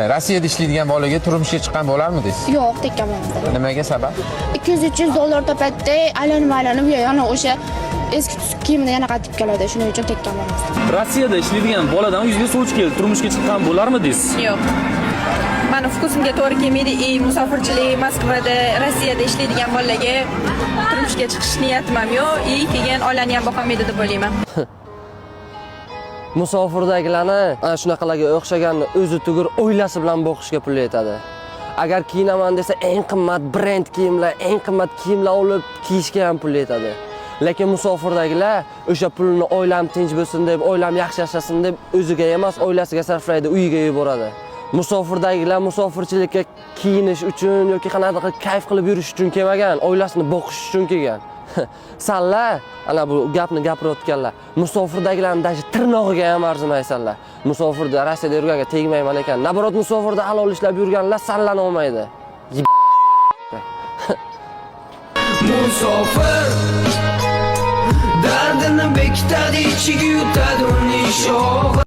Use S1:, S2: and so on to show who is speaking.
S1: Rossiyada ishlaydigan bolaga turmushga chiqqan bo'larmidingiz?
S2: Yo'q, tekkanmiz.
S1: Nimaga sabab?
S2: 200-300 dollar topadi, aylanib yana o'sha eski tusk kiyimda yana qaytib keladi. Shuning uchun tekkanmiz.
S3: Rossiyada ishlaydigan boladan yuzga sovchi keldi, turmushga chiqqan bo'larmidingiz?
S4: Yo'q. Mani hukusimga to'g'ri kelmaydi. Musofirchilik Moskvada, Rossiyada ishlaydigan bolaga turmushga chiqish niyatim ham yo'q. Keyin oilani ham boqolmaydi deb o'ylayman.
S5: Musofirdagilarni ana shunaqalarga o'xshaganni o'zi tugur oilasi bilan boqishga pul yetadi. Agar kiyinaman desa eng qimmat brend kiyimlar, eng qimmat kiyimlar olib kiyishga ham pul yetadi. Lekin musofirdagilar o'sha pulni oilam tinch bo'lsin deb, oilam yaxshi yashasin deb o'ziga emas, oilasiga sarflaydi, uyiga yuboradi. Musofirdagilar musofirchilikka kiyinish uchun yoki qanaqadir kayf qilib yurish uchun kelmagan, oilasini boqish uchun kelgan. Sanlar, ana bu gapni gapirayotganlar, musofirdagilarning dashi tirnog'iga ham arzimaysanlar. Musofirda Rossiyada yurganga tegmayman ekan. Naborot musofirda halol ishlab yurganlar sanlana olmaydi.
S6: Musofir dardini bekitadi, ichiga yutadi uning sho'g'i.